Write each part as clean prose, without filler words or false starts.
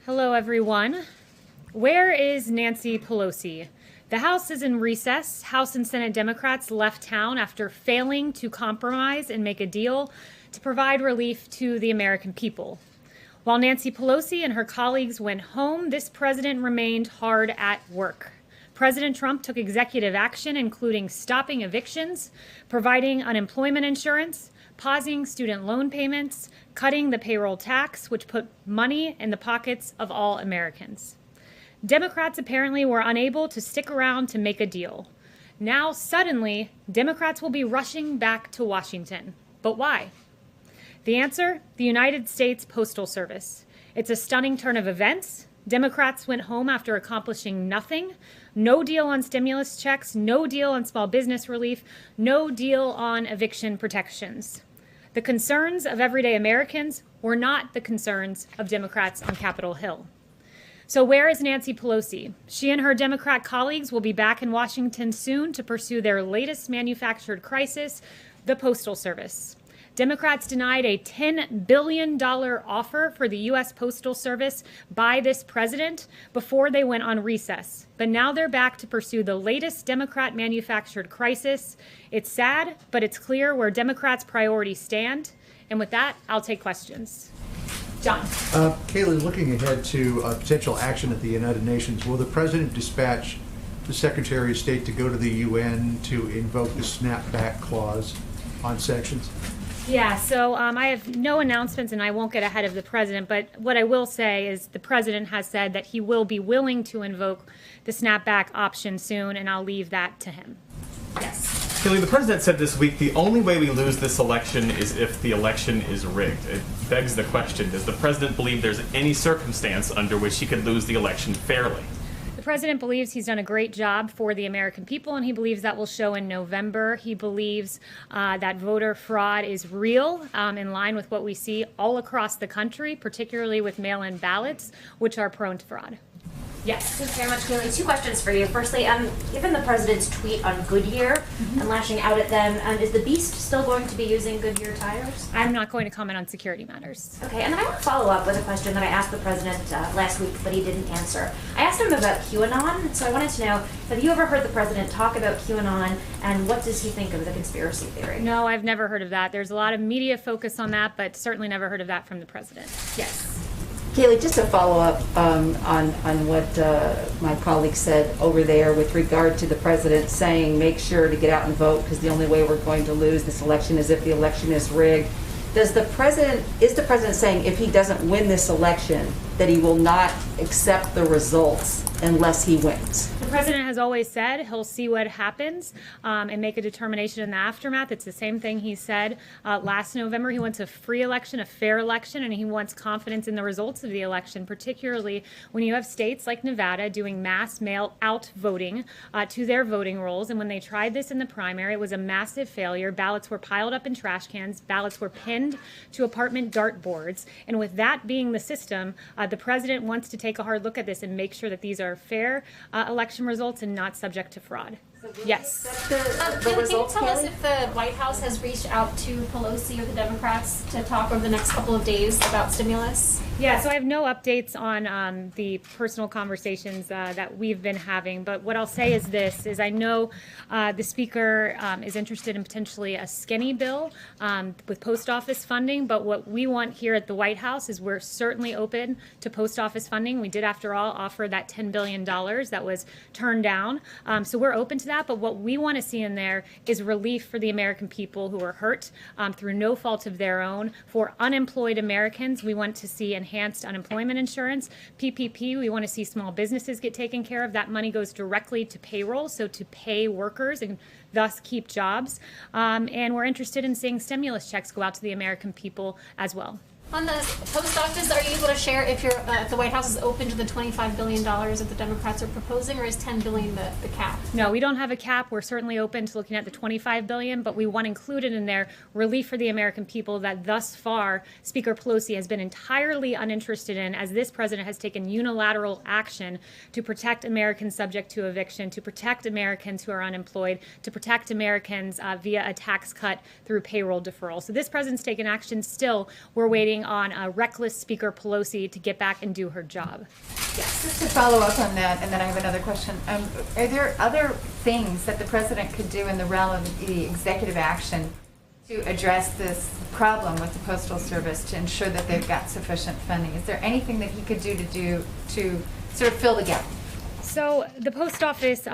Hello, everyone. Where is Nancy Pelosi? The House is in recess. House and Senate Democrats left town after failing to compromise and make a deal to provide relief to the American people. While Nancy Pelosi and her colleagues went home, this president remained hard at work. President Trump took executive action, including stopping evictions, providing unemployment insurance, pausing student loan payments, cutting the payroll tax, which put money in the pockets of all Americans. Democrats apparently were unable to stick around to make a deal. Now, suddenly, Democrats will be rushing back to Washington. But why? The answer? The United States Postal Service. It's a stunning turn of events. Democrats went home after accomplishing nothing. No deal on stimulus checks, no deal on small business relief, no deal on eviction protections. The concerns of everyday Americans were not the concerns of Democrats on Capitol Hill. So where is Nancy Pelosi? She and her Democrat colleagues will be back in Washington soon to pursue their latest manufactured crisis, the Postal Service. Democrats denied a $10 billion offer for the U.S. Postal Service by this president before they went on recess. But now they're back to pursue the latest Democrat-manufactured crisis. It's sad, but it's clear where Democrats' priorities stand. And with that, I'll take questions. John. Kayleigh, looking ahead to potential action at the United Nations, will the president dispatch the Secretary of State to go to the UN to invoke the snapback clause on sanctions? Yeah, so I have no announcements and I won't get ahead of the president, but what I will say is the president has said that he will be willing to invoke the snapback option soon, and I'll leave that to him. Yes. Kayleigh, the president said this week the only way we lose this election is if the election is rigged. It begs the question, does the president believe there's any circumstance under which he could lose the election fairly? The president believes he's done a great job for the American people, and he believes that will show in November. He believes that voter fraud is real, in line with what we see all across the country, particularly with mail-in ballots, which are prone to fraud. Yes. Thanks very much, Kayleigh. Two questions for you. Firstly, given the president's tweet on Goodyear and lashing out at them, is the Beast still going to be using Goodyear tires? I'm not going to comment on security matters. Okay, and then I want to follow up with a question that I asked the president last week, but he didn't answer. I asked him about QAnon, so I wanted to know, have you ever heard the president talk about QAnon, and what does he think of the conspiracy theory? No, I've never heard of that. There's a lot of media focus on that, but certainly never heard of that from the president. Yes. Kayleigh, just to follow up on what my colleague said over there with regard to the president saying make sure to get out and vote because the only way we're going to lose this election is if the election is rigged. Is the president saying if he doesn't win this election that he will not accept the results unless he wins? The president has always said he'll see what happens and make a determination in the aftermath. It's the same thing he said last November. He wants a free election, a fair election, and he wants confidence in the results of the election, particularly when you have states like Nevada doing mass mail-out voting to their voting rolls. And when they tried this in the primary, it was a massive failure. Ballots were piled up in trash cans. Ballots were pinned to apartment dartboards. And with that being the system, the president wants to take a hard look at this and make sure that these are fair election results and not subject to fraud. Yes. Can you tell us if the White House has reached out to Pelosi or the Democrats to talk over the next couple of days about stimulus? Yeah, so I have no updates on the personal conversations that we've been having, but what I'll say is this, is I know the Speaker is interested in potentially a skinny bill with post office funding, but what we want here at the White House is we're certainly open to post office funding. We did, after all, offer that $10 billion that was turned down, so we're open to that, but what we want to see in there is relief for the American people who are hurt through no fault of their own. For unemployed Americans, we want to see enhanced unemployment insurance. PPP, we want to see small businesses get taken care of. That money goes directly to payroll, so to pay workers and thus keep jobs. And we're interested in seeing stimulus checks go out to the American people as well. On the post office, are you able to share if the White House is open to the $25 billion that the Democrats are proposing, or is $10 billion the cap? No, we don't have a cap. We're certainly open to looking at the $25 billion, but we want included in there relief for the American people that thus far Speaker Pelosi has been entirely uninterested in, as this president has taken unilateral action to protect Americans subject to eviction, to protect Americans who are unemployed, to protect Americans via a tax cut through payroll deferral. So this president's taken action. Still, we're waiting relying on reckless Speaker Pelosi to get back and do her job. Just to follow up on that, and then I have another question. Are there other things that the president could do in the realm of the executive action to address this problem with the Postal Service to ensure that they've got sufficient funding? Is there anything that he could do to sort of fill the gap? So the post office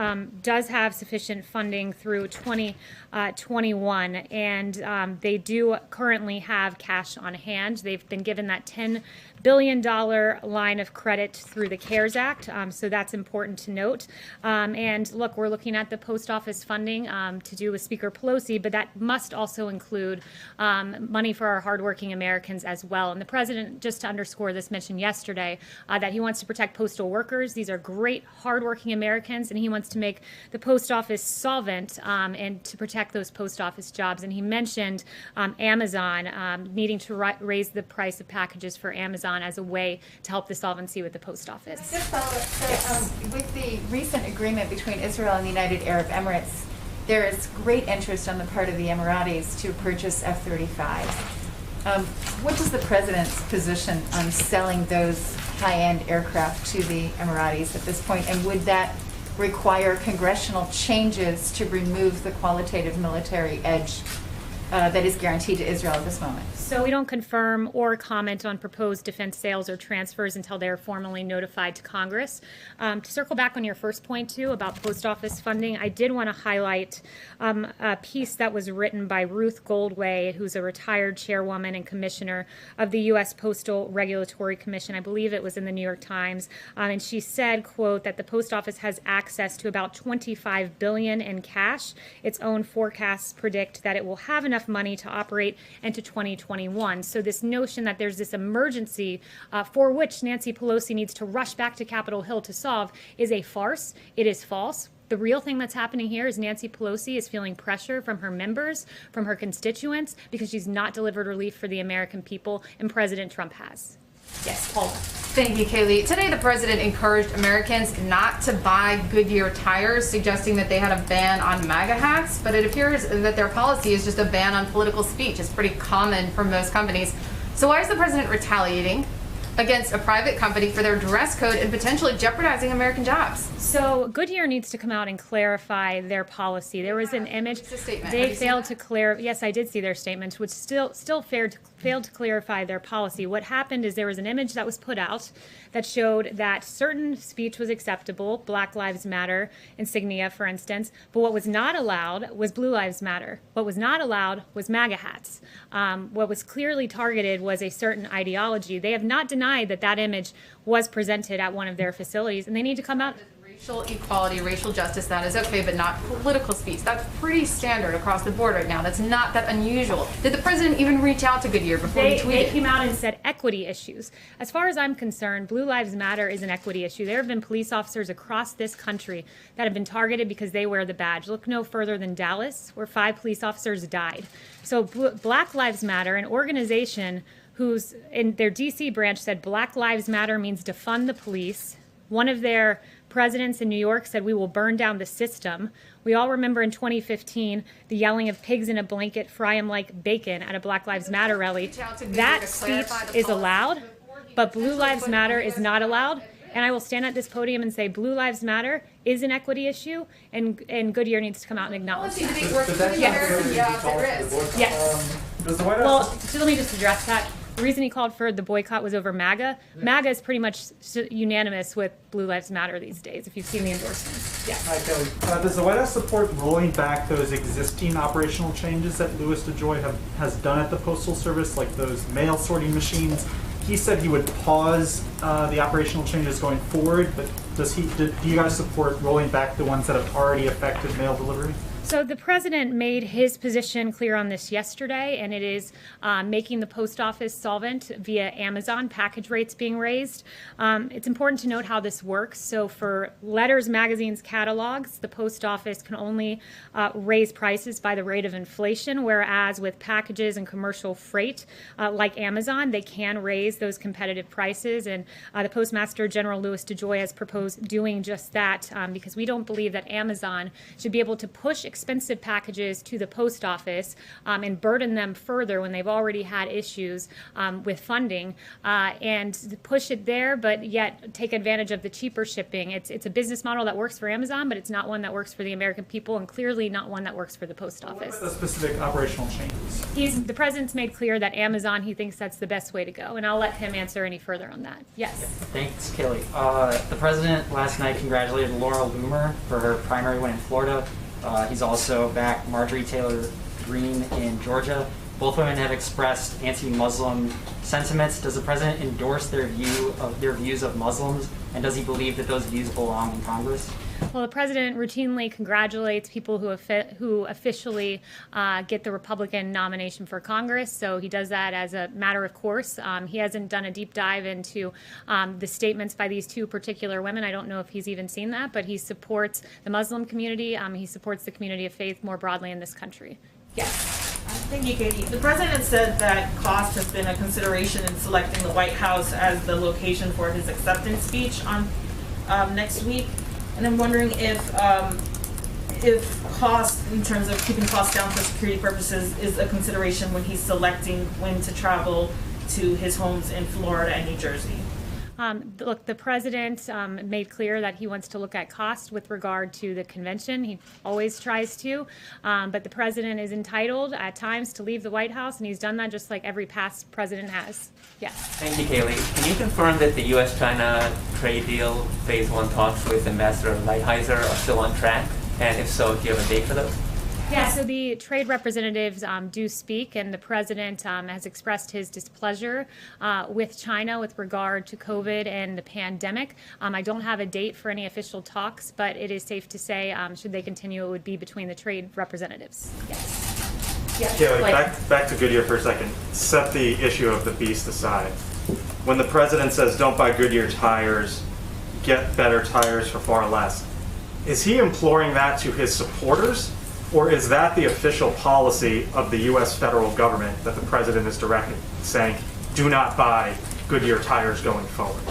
does have sufficient funding through 2021, and they do currently have cash on hand. They've been given that $10 billion line of credit through the CARES Act, so that's important to note. And look, we're looking at the post office funding to do with Speaker Pelosi, but that must also include money for our hardworking Americans as well. And the president, just to underscore this, mentioned yesterday that he wants to protect postal workers. These are great, hardworking Americans, and he wants to make the post office solvent and to protect those post office jobs. And he mentioned Amazon needing to raise the price of packages for Amazon as a way to help the solvency with the post office. Just follow up. So, with the recent agreement between Israel and the United Arab Emirates, there is great interest on the part of the Emiratis to purchase F-35s. What is the president's position on selling those high-end aircraft to the Emiratis at this point, and would that require congressional changes to remove the qualitative military edge that is guaranteed to Israel at this moment? So we don't confirm or comment on proposed defense sales or transfers until they are formally notified to Congress. To circle back on your first point, too, about post office funding, I did want to highlight a piece that was written by Ruth Goldway, who's a retired chairwoman and commissioner of the U.S. Postal Regulatory Commission. I believe it was in the New York Times. And she said, quote, that the post office has access to about $25 billion in cash. Its own forecasts predict that it will have enough money to operate into 2021. So this notion that there's this emergency for which Nancy Pelosi needs to rush back to Capitol Hill to solve is a farce. It is false. The real thing that's happening here is Nancy Pelosi is feeling pressure from her members, from her constituents, because she's not delivered relief for the American people, and President Trump has. Yes, Paula. Thank you, Kayleigh. Today, the president encouraged Americans not to buy Goodyear tires, suggesting that they had a ban on MAGA hats, but it appears that their policy is just a ban on political speech. It's pretty common for most companies. So why is the president retaliating against a private company for their dress code and potentially jeopardizing American jobs? So Goodyear needs to come out and clarify their policy. There was an image. It's a statement. They failed to clarify. Yes, I did see their statements, which still failed to clarify their policy. What happened is there was an image that was put out that showed that certain speech was acceptable, Black Lives Matter insignia, for instance, but what was not allowed was Blue Lives Matter. What was not allowed was MAGA hats. What was clearly targeted was a certain ideology. They have not denied that that image was presented at one of their facilities, and they need to come out. Racial equality, racial justice, that is okay, but not political speech. That's pretty standard across the board right now. That's not that unusual. Did the president even reach out to Goodyear before he tweeted? They came out and said equity issues. As far as I'm concerned, Blue Lives Matter is an equity issue. There have been police officers across this country that have been targeted because they wear the badge. Look no further than Dallas, where 5 police officers died. So Black Lives Matter, an organization who's in their DC branch said Black Lives Matter means defund the police. One of their presidents in New York said we will burn down the system. We all remember in 2015 the yelling of pigs in a blanket, fry 'em like bacon at a Black Lives Matter rally. That speech is allowed, but Blue Lives Matter is not allowed. And I will stand at this podium and say Blue Lives Matter is an equity issue, and Goodyear needs to come out and acknowledge that. Yes. Well, so let me just address that. The reason he called for the boycott was over MAGA. MAGA is pretty much unanimous with Blue Lives Matter these days, if you've seen the endorsements. Yes. Hi, Kelly. Does the White House support rolling back those existing operational changes that Louis DeJoy has done at the Postal Service, like those mail sorting machines? He said he would pause the operational changes going forward, but do you guys support rolling back the ones that have already affected mail delivery? So the president made his position clear on this yesterday, and it is making the post office solvent via Amazon, package rates being raised. It's important to note how this works. So for letters, magazines, catalogs, the post office can only raise prices by the rate of inflation, whereas with packages and commercial freight, like Amazon, they can raise those competitive prices. And the Postmaster General Louis DeJoy has proposed doing just that because we don't believe that Amazon should be able to push expensive packages to the post office and burden them further when they've already had issues with funding and push it there, but yet take advantage of the cheaper shipping. It's a business model that works for Amazon, but it's not one that works for the American people, and clearly not one that works for the post office. What about the specific operational changes? The president's made clear that Amazon, he thinks that's the best way to go, and I'll let him answer any further on that. Yes. Thanks, Kayleigh. The president last night congratulated Laura Loomer for her primary win in Florida. He's also backed Marjorie Taylor Greene in Georgia. Both women have expressed anti-Muslim sentiments. Does the president endorse their views of Muslims, and does he believe that those views belong in Congress? Well, the president routinely congratulates people who officially get the Republican nomination for Congress, so he does that as a matter of course. He hasn't done a deep dive into the statements by these two particular women. I don't know if he's even seen that, but he supports the Muslim community. He supports the community of faith more broadly in this country. Yes. Thank you, Katie. The president said that cost has been a consideration in selecting the White House as the location for his acceptance speech on next week. And I'm wondering if cost, in terms of keeping costs down for security purposes, is a consideration when he's selecting when to travel to his homes in Florida and New Jersey. Look, the president made clear that he wants to look at cost with regard to the convention. He always tries to, but the president is entitled at times to leave the White House, and he's done that just like every past president has. Yes. Thank you, Kayleigh. Can you confirm that the U.S.-China trade deal Phase 1 talks with Ambassador Lighthizer are still on track? And if so, do you have a date for those? Yeah, so the trade representatives do speak, and the president has expressed his displeasure with China with regard to COVID and the pandemic. I don't have a date for any official talks, but it is safe to say, should they continue, it would be between the trade representatives. Yes. Yes. Kayleigh, back to Goodyear for a second. Set the issue of the beast aside. When the president says don't buy Goodyear tires, get better tires for far less, is he imploring that to his supporters? Or is that the official policy of the U.S. federal government that the president is directing, saying, do not buy Goodyear tires going forward?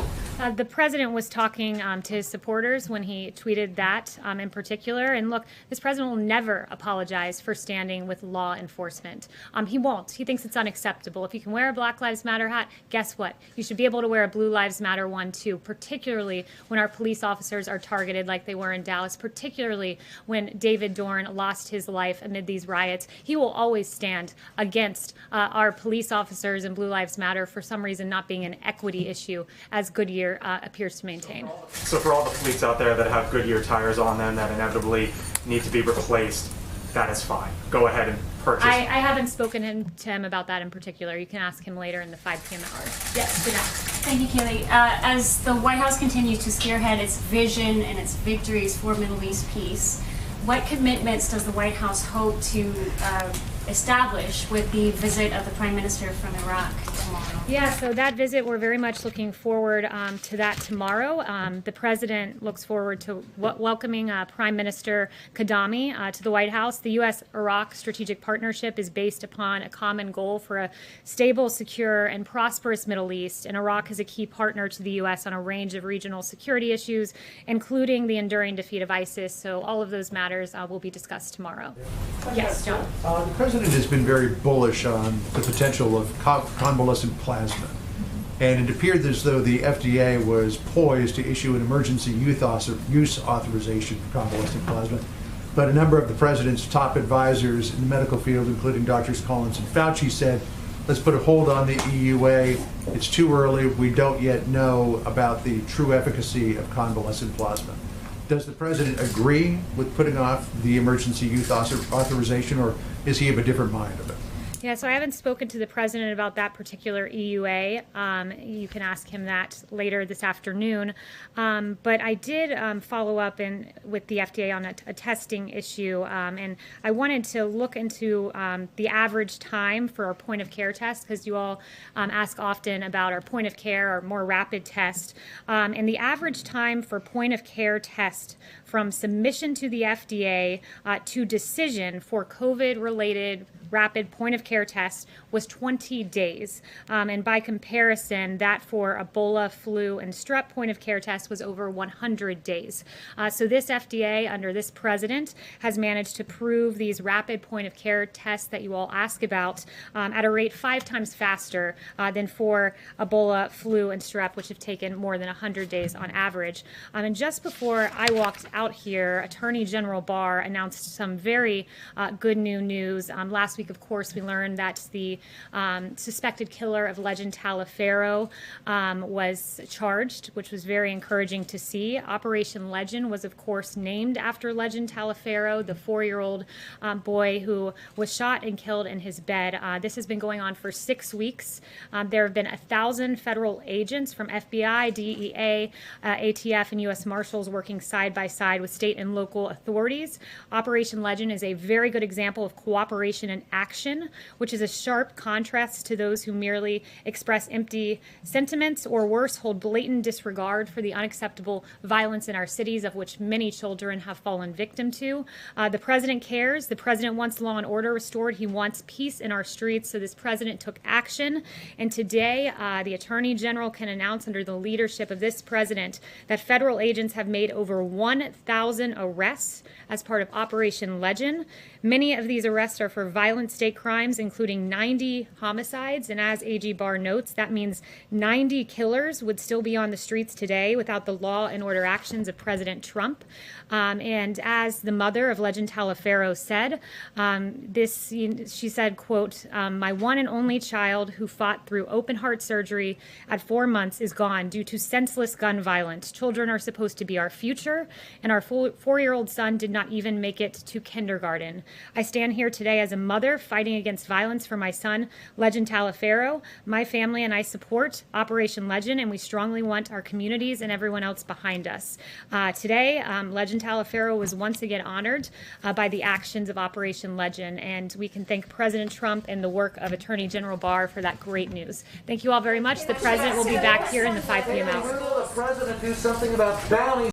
The president was talking to his supporters when he tweeted that in particular. And look, this president will never apologize for standing with law enforcement. He won't. He thinks it's unacceptable. If you can wear a Black Lives Matter hat, guess what? You should be able to wear a Blue Lives Matter one too, particularly when our police officers are targeted like they were in Dallas, particularly when David Dorn lost his life amid these riots. He will always stand against our police officers and Blue Lives Matter for some reason not being an equity issue, as Goodyear appears to maintain. So for all the fleets out there that have Goodyear tires on them that inevitably need to be replaced, that is fine. Go ahead and purchase. I haven't spoken to him about that in particular. You can ask him later in the 5 p.m. hour. Yes, good night. Thank you, Kayleigh. As the White House continues to spearhead its vision and its victories for Middle East peace, what commitments does the White House hope to establish with the visit of the Prime Minister from Iraq tomorrow? Yeah, so that visit, we're very much looking forward to that tomorrow. The president looks forward to welcoming Prime Minister Kadami to the White House. The U.S.-Iraq strategic partnership is based upon a common goal for a stable, secure, and prosperous Middle East, and Iraq is a key partner to the U.S. on a range of regional security issues, including the enduring defeat of ISIS. So all of those matters will be discussed tomorrow. Yes, John. The president has been very bullish on the potential of convalescent plasma. And it appeared as though the FDA was poised to issue an emergency use authorization for convalescent plasma. But a number of the president's top advisors in the medical field, including Drs. Collins and Fauci, said, let's put a hold on the EUA. It's too early. We don't yet know about the true efficacy of convalescent plasma. Does the president agree with putting off the emergency use authorization, or is he of a different mind of it? Yeah, so I haven't spoken to the president about that particular EUA. You can ask him that later this afternoon. But I did follow up with the FDA on a testing issue, and I wanted to look into the average time for our point of care test, because you all ask often about our point of care, our more rapid test. And the average time for point of care test from submission to the FDA to decision for COVID-related rapid point-of-care tests was 20 days. And by comparison, that for Ebola, flu, and strep point-of-care test was over 100 days. So this FDA, under this president, has managed to prove these rapid point-of-care tests that you all ask about at a rate 5 times faster than for Ebola, flu, and strep, which have taken more than 100 days on average. And just before I walked out here, Attorney General Barr announced some very good new news. Last week, of course, we learned that the suspected killer of Legend Taliaferro was charged, which was very encouraging to see. Operation Legend was, of course, named after Legend Taliaferro, the 4-year-old boy who was shot and killed in his bed. This has been going on for 6 weeks. There have been 1,000 federal agents from FBI, DEA, ATF, and U.S. Marshals working side by side with state and local authorities. Operation Legend is a very good example of cooperation and action, which is a sharp contrast to those who merely express empty sentiments or worse, hold blatant disregard for the unacceptable violence in our cities, of which many children have fallen victim to. The president cares. The president wants law and order restored. He wants peace in our streets. So this president took action. And today, the Attorney General can announce under the leadership of this president that federal agents have made over 1,000 arrests as part of Operation Legend. Many of these arrests are for violent state crimes, including 90 homicides. And as AG Barr notes, that means 90 killers would still be on the streets today without the law and order actions of President Trump. And as the mother of Legend Taliaferro said, she said, quote, "My one and only child who fought through open heart surgery at 4 months is gone due to senseless gun violence. Children are supposed to be our future, and our 4-year-old son did not even make it to kindergarten. I stand here today as a mother fighting against violence for my son, Legend Taliaferro. My family and I support Operation Legend, and we strongly want our communities and everyone else behind us." Today, Legend Taliaferro was once again honored by the actions of Operation Legend, and we can thank President Trump and the work of Attorney General Barr for that great news. Thank you all very much. The president will be back here in the 5 p.m. hour. Will the president do something about bounties?